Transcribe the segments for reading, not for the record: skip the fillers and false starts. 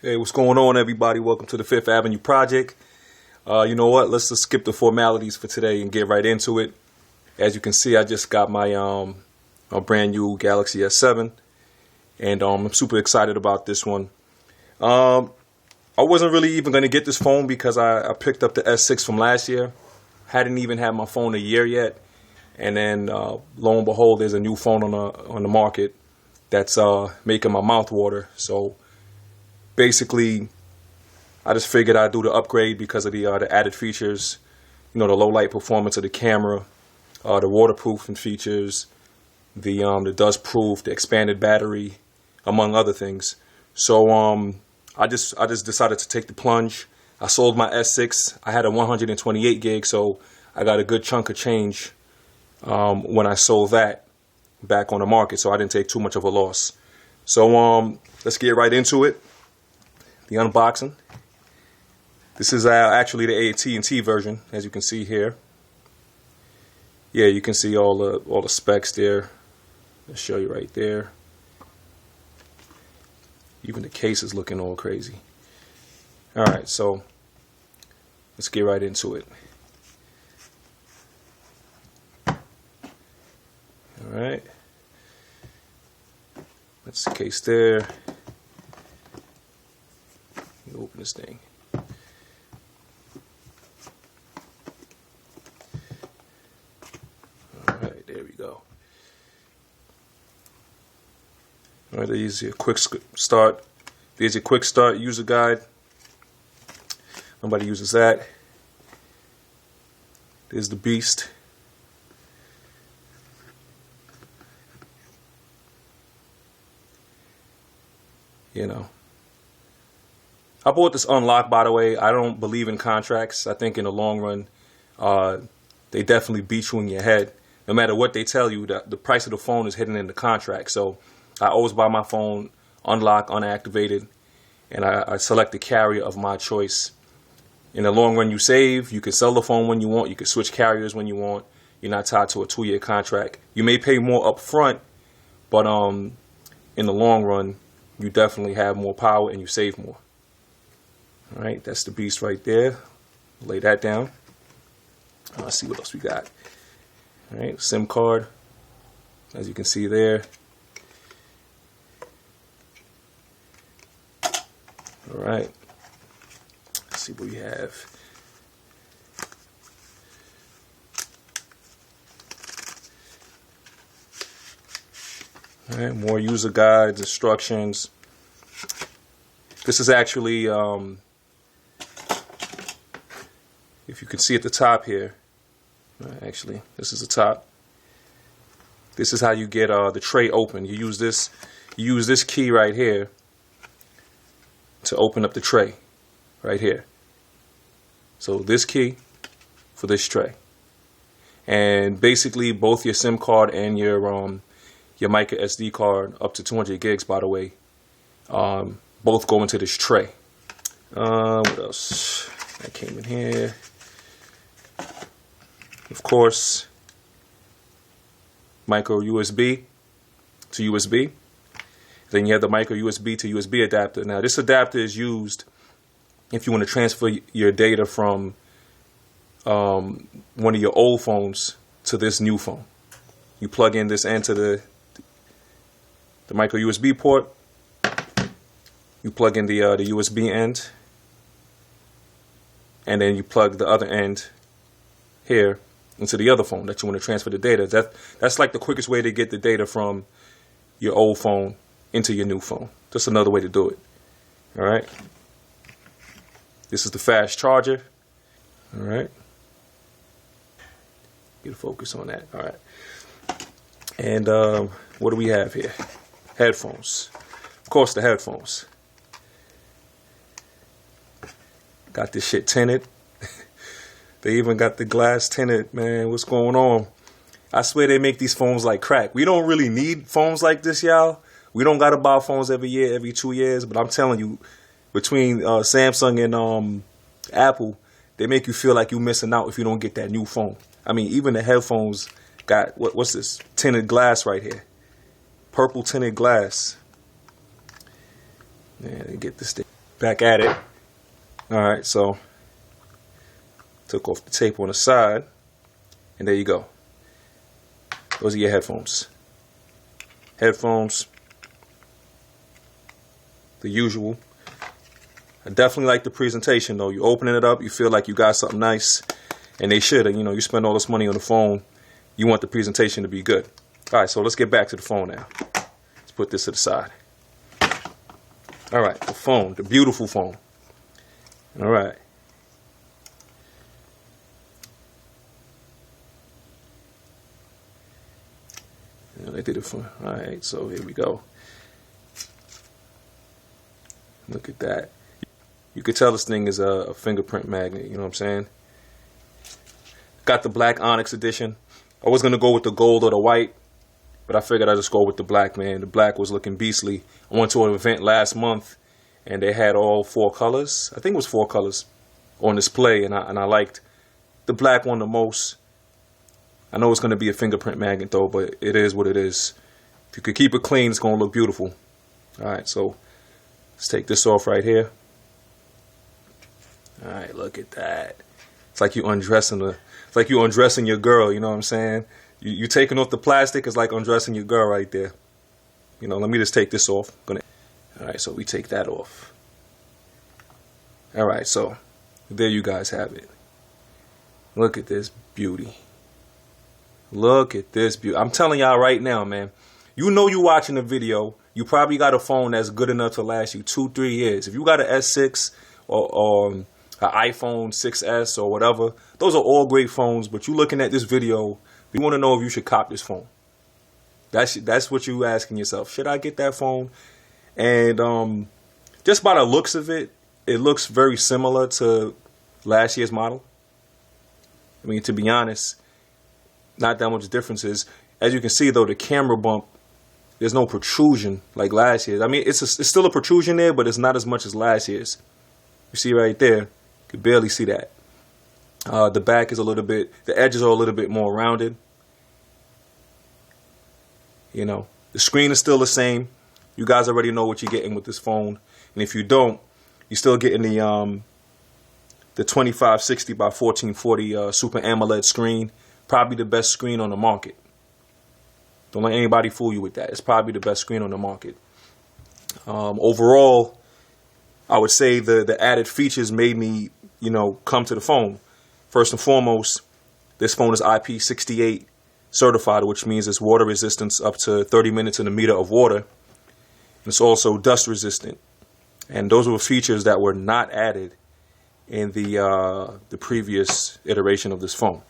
Hey, what's going on, everybody? Welcome to the Fifth Avenue Project. You know what? Let's just skip the formalities for today and get right into it. As you can see, I just got my brand new Galaxy S7, and I'm super excited about this one. I wasn't really even going to get this phone because I picked up the S6 from last year. Hadn't even had my phone a year yet, and then lo and behold, there's a new phone on the market that's making my mouth water. So basically, I just figured I'd do the upgrade because of the added features, the low light performance of the camera, the waterproofing features, the dust proof, the expanded battery, among other things. So I just decided to take the plunge. I sold my S6. I had a 128 gig, so I got a good chunk of change when I sold that back on the market. So I didn't take too much of a loss. So let's get right into it. The unboxing. This is actually the AT&T version, as you can see here. Yeah, you can see all the specs there. I'll show you right there. Even the case is looking all crazy. All right, so let's get right into it. All right, that's the case there. Open this thing. Alright, there we go. Alright, there's your quick start. There's your quick start user guide. Nobody uses that. There's the beast. I bought this unlocked, by the way. I don't believe in contracts. I think in the long run, they definitely beat you in your head. No matter what they tell you, the price of the phone is hidden in the contract. So I always buy my phone unlocked, unactivated, and I select the carrier of my choice. In the long run, you save. You can sell the phone when you want. You can switch carriers when you want. You're not tied to a 2-year contract. You may pay more up front, but in the long run, you definitely have more power and you save more. All right, that's the beast right there. Lay that down. Let's see what else we got. All right, SIM card, as you can see there. All right, let's see what we have. All right, more user guides, instructions. This is actually if you can see at the top here, actually, this is the top. This is how you get the tray open. You use this key right here to open up the tray, right here. So this key for this tray, and basically both your SIM card and your micro SD card, up to 200 gigs, by the way, both go into this tray. What else? That came in here. Of course, micro USB to USB. Then you have the micro USB to USB adapter. Now, this adapter is used if you want to transfer your data from one of your old phones to this new phone. You plug in this end to the micro USB port. You plug in the USB end, and then you plug the other end here into the other phone that you want to transfer the data. That's like the quickest way to get the data from your old phone into your new phone. Just another way to do it. All right. This is the fast charger. All right. Get a focus on that. All right. And what do we have here? Headphones. Of course, the headphones. Got this shit tinted. They even got the glass tinted, man. What's going on? I swear they make these phones like crack. We don't really need phones like this, y'all. We don't got to buy phones every year, every 2 years. But I'm telling you, between Samsung and Apple, they make you feel like you're missing out if you don't get that new phone. I mean, even the headphones got, what's this? Tinted glass right here. Purple tinted glass. Man, get this thing. Back at it. Alright, so took off the tape on the side, and there you go. Those are your headphones. Headphones, the usual. I definitely like the presentation though. You opening it up, you feel like you got something nice, and they should. You know, you spend all this money on the phone, you want the presentation to be good. Alright, so let's get back to the phone now. Let's put this to the side. Alright, the phone, the beautiful phone. Alright. They did it for. Alright, so here we go. Look at that. You could tell this thing is a fingerprint magnet, you know what I'm saying? Got the black Onyx edition. I was going to go with the gold or the white, but I figured I'd just go with the black, man. The black was looking beastly. I went to an event last month, and they had all 4 colors. I think it was 4 colors on display, and I liked the black one the most. I know it's going to be a fingerprint magnet, though, but it is what it is. If you could keep it clean, it's going to look beautiful. All right, so let's take this off right here. All right, look at that. It's like you undressing it's like you undressing your girl. You know what I'm saying? You taking off the plastic is like undressing your girl right there. You know, let me just take this off. All right, so we take that off. All right, so there you guys have it. Look at this beauty. Look at this beauty. I'm telling y'all right now, man. You know you watching the video. You probably got a phone that's good enough to last you 2-3 years. If you got an S6 or an iPhone 6S or whatever, those are all great phones. But you looking at this video, you want to know if you should cop this phone. That's what you asking yourself. Should I get that phone? And just by the looks of it, it looks very similar to last year's model. I mean, to be honest, not that much differences. As you can see, though, the camera bump, there's no protrusion like last year's. I mean, it's still a protrusion there, but it's not as much as last year's. You see right there, you can barely see that. The back is a little bit, the edges are a little bit more rounded. You know, the screen is still the same. You guys already know what you're getting with this phone. And if you don't, you're still getting the 2560 by 1440 Super AMOLED screen. Probably the best screen on the market. Don't let anybody fool you with that. It's probably the best screen on the market. Overall, I would say the added features made me, you know, come to the phone. First and foremost, this phone is IP68 certified, which means it's water resistance up to 30 minutes in a meter of water. It's also dust resistant. And those were features that were not added in the previous iteration of this phone.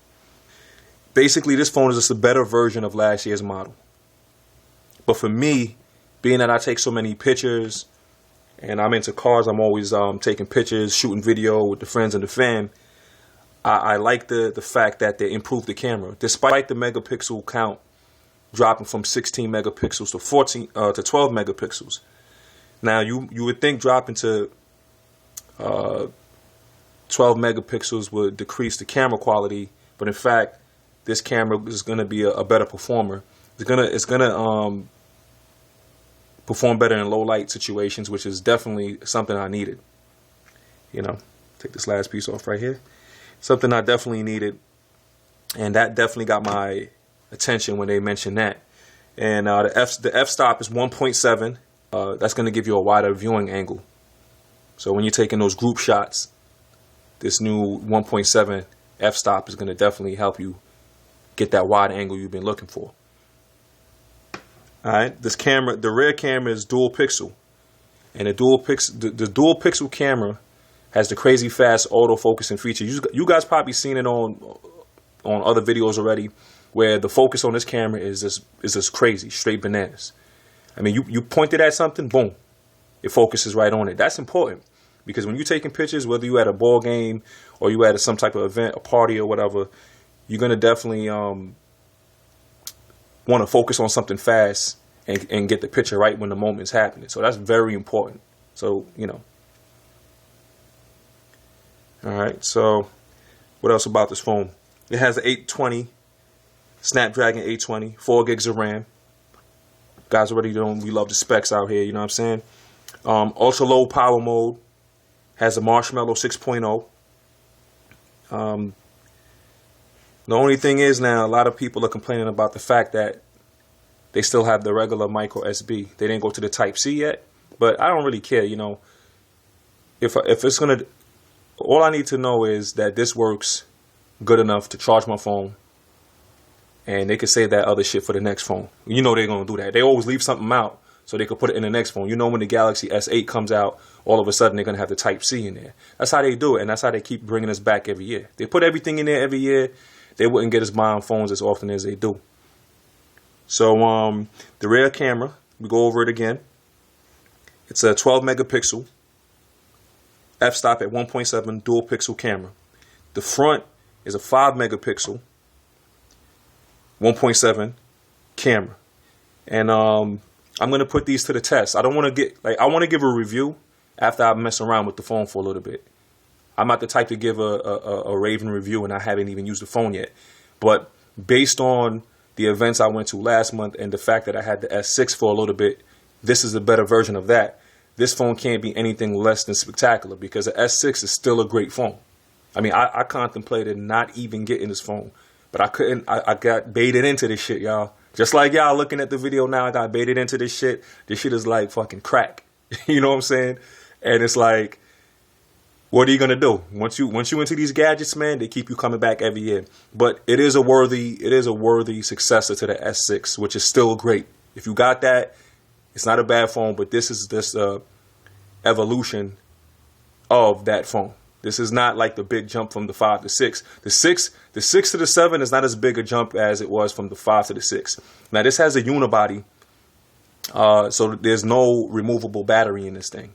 Basically, this phone is just a better version of last year's model. But for me, being that I take so many pictures and I'm into cars, I'm always taking pictures, shooting video with the friends and the fam. I like the fact that they improved the camera. Despite the megapixel count dropping from 16 megapixels to 12 megapixels. Now, you would think dropping to 12 megapixels would decrease the camera quality, but in fact, this camera is going to be a better performer. It's gonna perform better in low light situations, which is definitely something I needed. You know, take this last piece off right here. Something I definitely needed, and that definitely got my attention when they mentioned that. And the f-stop is 1.7. That's going to give you a wider viewing angle. So when you're taking those group shots, this new 1.7 f-stop is going to definitely help you get that wide angle you've been looking for. All right, this camera, the rear camera is dual pixel, and the dual pixel camera has the crazy fast autofocusing feature. You guys probably seen it on other videos already, where the focus on this camera is just crazy, straight bananas. I mean, you pointed at something, boom, it focuses right on it. That's important, because when you're taking pictures, whether you at a ball game or you at some type of event, a party or whatever, you're gonna definitely want to focus on something fast and get the picture right when the moment's happening. So that's very important. So, you know. All right, so what else about this phone? It has an 820, Snapdragon 820, 4 gigs of RAM. Guys already know we love the specs out here, you know what I'm saying? Ultra low power mode, Has a Marshmallow 6.0. The only thing is now, a lot of people are complaining about the fact that they still have the regular micro USB. They didn't go to the Type C yet, but I don't really care. You know, if it's gonna, all I need to know is that this works good enough to charge my phone, and they can save that other shit for the next phone. You know they're gonna do that. They always leave something out so they could put it in the next phone. You know when the Galaxy S8 comes out, all of a sudden they're gonna have the Type C in there. That's how they do it, and that's how they keep bringing us back every year. They put everything in there every year. They wouldn't get us buying phones as often as they do. So the rear camera, we go over it again. It's a 12 megapixel f-stop at 1.7 dual pixel camera. The front is a 5 megapixel 1.7 camera. And I'm gonna put these to the test. I don't want to I want to give a review after I mess around with the phone for a little bit. I'm not the type to give a raving review, and I haven't even used the phone yet. But based on the events I went to last month and the fact that I had the S6 for a little bit, this is a better version of that. This phone can't be anything less than spectacular because the S6 is still a great phone. I mean, I contemplated not even getting this phone, but I couldn't. I got baited into this shit, y'all. Just like y'all looking at the video now, I got baited into this shit. This shit is like fucking crack. You know what I'm saying? And it's like, what are you gonna do? Once you into these gadgets, man, they keep you coming back every year. But it is a worthy successor to the S6, which is still great. If you got that, it's not a bad phone, but this is this evolution of that phone. This is not like the big jump from the 5 to 6. The 6 to the 7 is not as big a jump as it was from the 5 to the 6. Now this has a unibody, so there's no removable battery in this thing.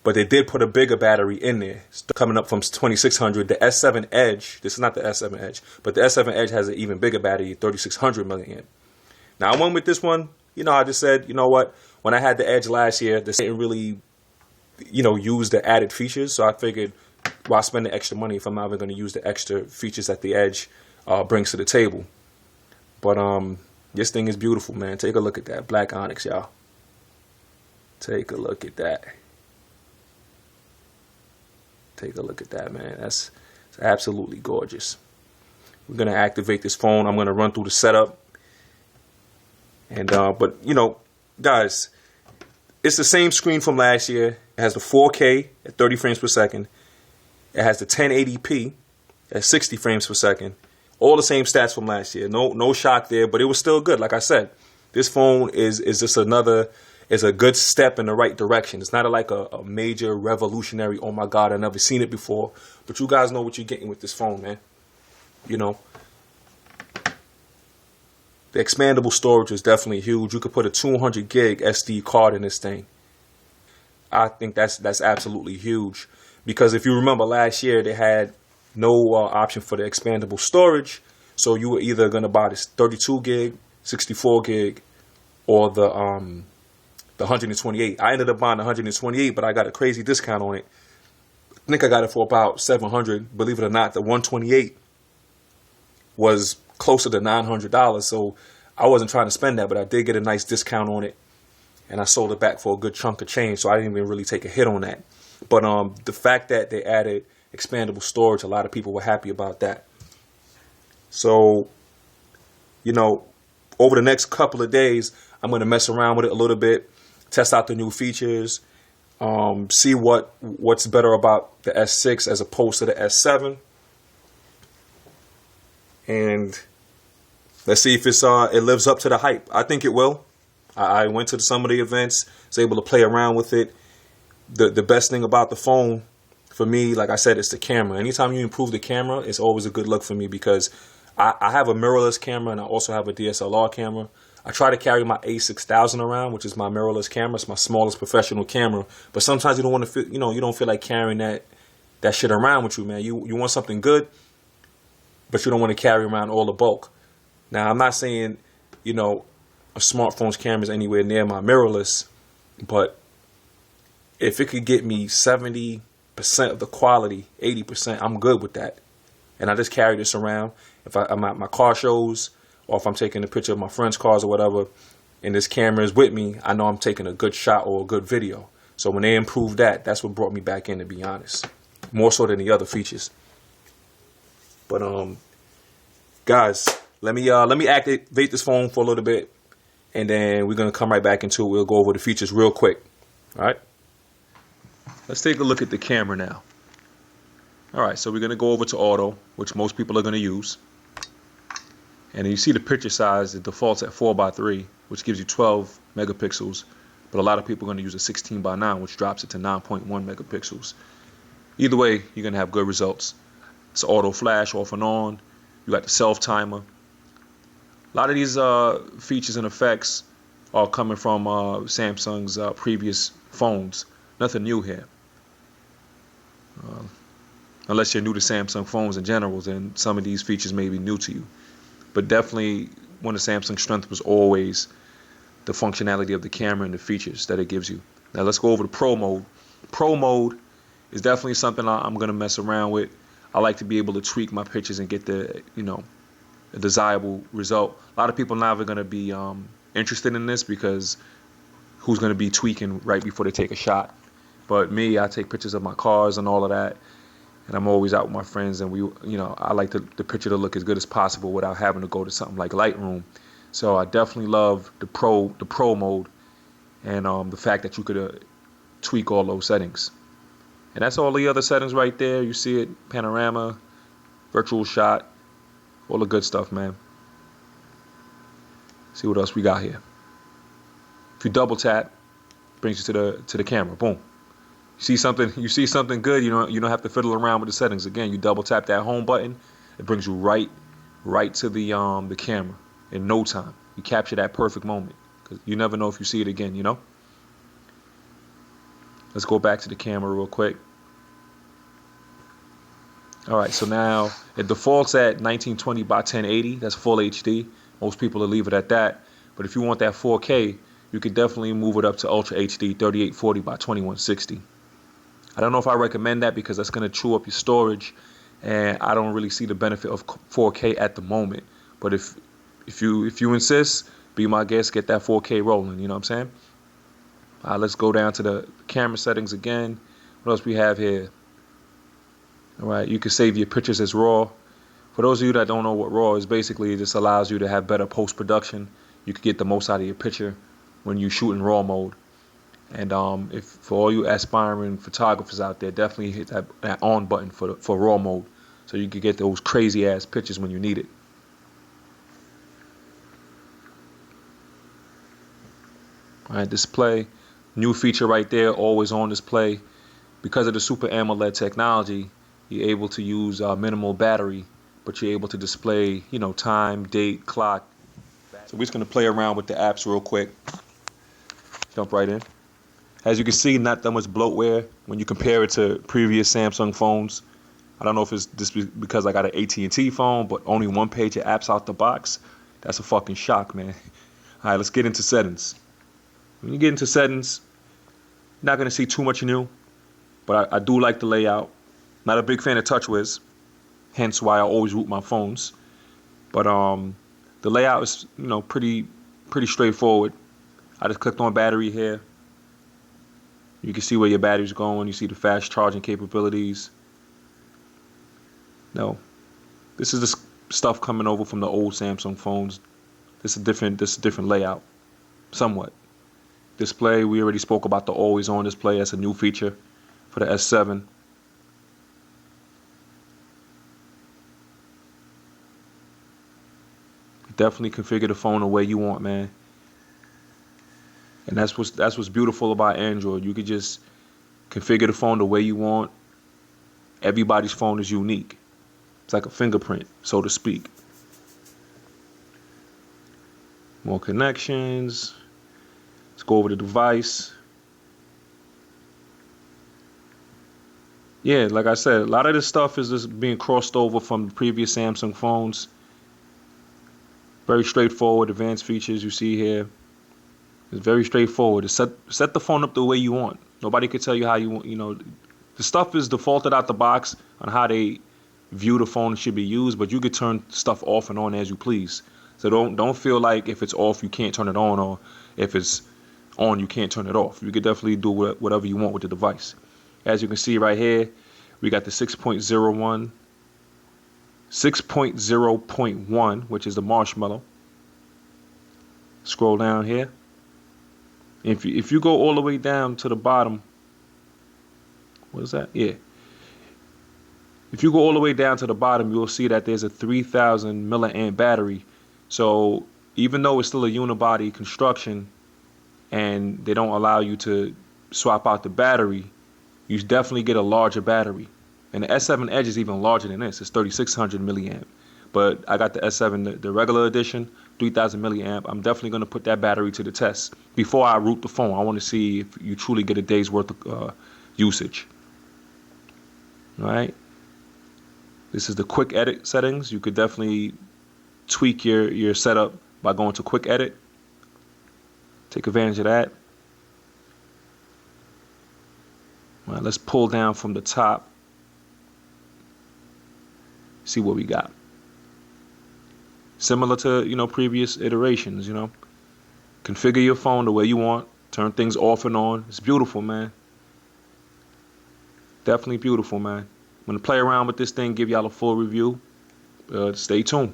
But they did put a bigger battery in there, coming up from 2600. The S7 Edge, this is not the S7 Edge, but the S7 Edge has an even bigger battery, 3600 milliamp. Now I went with this one, you know, I just said, you know what, when I had the Edge last year, this didn't really, you know, use the added features. So I figured, why spend the extra money if I'm not even going to use the extra features that the Edge brings to the table. But this thing is beautiful, man. Take a look at that. Black Onyx, y'all. Take a look at that. Take a look at that, man. It's absolutely gorgeous. We're going to activate this phone. I'm going to run through the setup. And but, you know, guys, it's the same screen from last year. It has the 4K at 30 frames per second. It has the 1080p at 60 frames per second. All the same stats from last year. No shock there, but it was still good. Like I said, this phone is just is a good step in the right direction. It's not like a major revolutionary, oh my God, I've never seen it before. But you guys know what you're getting with this phone, man. You know, the expandable storage is definitely huge. You could put a 200 gig SD card in this thing. I think that's absolutely huge. Because if you remember last year, they had no option for the expandable storage. So you were either going to buy this 32 gig, 64 gig, or the 128. I ended up buying the 128, but I got a crazy discount on it. I think I got it for about $700. Believe it or not, the 128 was closer to $900. So I wasn't trying to spend that, but I did get a nice discount on it. And I sold it back for a good chunk of change, so I didn't even really take a hit on that. But the fact that they added expandable storage, a lot of people were happy about that. So, you know, over the next couple of days, I'm going to mess around with it a little bit, test out the new features, see what's better about the S6 as opposed to the S7. And let's see if it lives up to the hype. I think it will. I went to some of the events, was able to play around with it. The best thing about the phone, for me, like I said, is the camera. Anytime you improve the camera, it's always a good look for me because I have a mirrorless camera and I also have a DSLR camera. I try to carry my A6000 around, which is my mirrorless camera. It's my smallest professional camera. But sometimes you don't want to feel, you don't feel like carrying that shit around with you, man. You want something good, but you don't want to carry around all the bulk. Now, I'm not saying, a smartphone's camera is anywhere near my mirrorless, but if it could get me 70% of the quality, 80%, I'm good with that. And I just carry this around. If I'm at my car shows, or if I'm taking a picture of my friends' cars or whatever, and this camera is with me, I know I'm taking a good shot or a good video. So when they improved that, that's what brought me back in, to be honest. More so than the other features. But guys, let me activate this phone for a little bit, and then we're gonna come right back into it. We'll go over the features real quick. All right. Let's take a look at the camera now. All right, so we're gonna go over to auto, which most people are gonna use. And you see the picture size, it defaults at 4:3, which gives you 12 megapixels. But a lot of people are going to use a 16:9, which drops it to 9.1 megapixels. Either way, you're going to have good results. It's auto flash off and on. You got the self timer. A lot of these features and effects are coming from Samsung's previous phones. Nothing new here. Unless you're new to Samsung phones in general, then some of these features may be new to you. But definitely, one of Samsung's strengths was always the functionality of the camera and the features that it gives you. Now let's go over to Pro mode. Pro mode is definitely something I'm going to mess around with. I like to be able to tweak my pictures and get the, a desirable result. A lot of people now are going to be interested in this because who's going to be tweaking right before they take a shot? But me, I take pictures of my cars and all of that. And I'm always out with my friends, and I like the picture to look as good as possible without having to go to something like Lightroom. So I definitely love the pro mode, and the fact that you could tweak all those settings. And that's all the other settings right there. You see it, panorama, virtual shot, all the good stuff, man. See what else we got here. If you double tap, brings you to the camera. Boom. You see something good, you don't have to fiddle around with the settings. Again, you double tap that home button, it brings you right to the camera in no time. You capture that perfect moment, because you never know if you see it again, Let's go back to the camera real quick. All right, so now it defaults at 1920 by 1080. That's full HD. Most people will leave it at that. But if you want that 4K, you could definitely move it up to Ultra HD 3840 by 2160. I don't know if I recommend that because that's going to chew up your storage, and I don't really see the benefit of 4K at the moment. But if you insist, be my guest, get that 4K rolling, you know what I'm saying? Let's go down to the camera settings again. What else we have here? All right, you can save your pictures as RAW. For those of you that don't know what RAW is, basically it just allows you to have better post-production. You can get the most out of your picture when you shoot in RAW mode. And if for all you aspiring photographers out there, definitely hit that on button for RAW mode, so you can get those crazy ass pictures when you need it. All right, display, new feature right there, always on display. Because of the Super AMOLED technology, you're able to use minimal battery, but you're able to display, time, date, clock. So we're just gonna play around with the apps real quick. Jump right in. As you can see, not that much bloatware when you compare it to previous Samsung phones. I don't know if it's just because I got an AT&T phone, but only one page of apps out the box. That's a fucking shock, man. All right, let's get into settings. When you get into settings, you're not going to see too much new, but I do like the layout. Not a big fan of TouchWiz, hence why I always root my phones. But the layout is, pretty straightforward. I just clicked on battery here. You can see where your battery's going. You see the fast charging capabilities. No, this is the stuff coming over from the old Samsung phones. This is a different layout, somewhat. Display, we already spoke about the always on display. That's a new feature for the S7. Definitely configure the phone the way you want, man. And that's what's beautiful about Android. You could just configure the phone the way you want. Everybody's phone is unique. It's like a fingerprint, so to speak. More connections. Let's go over the device. Yeah, like I said, a lot of this stuff is just being crossed over from the previous Samsung phones. Very straightforward, advanced features you see here. It's very straightforward. Set the phone up the way you want. Nobody can tell you how you want. The stuff is defaulted out the box on how they view the phone should be used, but you could turn stuff off and on as you please. So don't feel like if it's off you can't turn it on, or if it's on. You can't turn it off. You could definitely do whatever you want with the device. As you can see right here, we got the 6.01, 6.0.1, which is the marshmallow. Scroll down here. If you go all the way down to the bottom, what is that? Yeah. If you go all the way down to the bottom, you'll see that there's a 3,000 milliamp battery. So even though it's still a unibody construction and they don't allow you to swap out the battery, you definitely get a larger battery. And the S7 Edge is even larger than this. It's 3,600 milliamp. But I got the S7, the regular edition, 3,000 milliamp. I'm definitely going to put that battery to the test. Before I root the phone, I want to see if you truly get a day's worth of usage. All right. This is the quick edit settings. You could definitely tweak your setup by going to quick edit. Take advantage of that. All right, let's pull down from the top. See what we got. Similar to, previous iterations, Configure your phone the way you want. Turn things off and on. It's beautiful, man. Definitely beautiful, man. I'm going to play around with this thing, give y'all a full review. Stay tuned.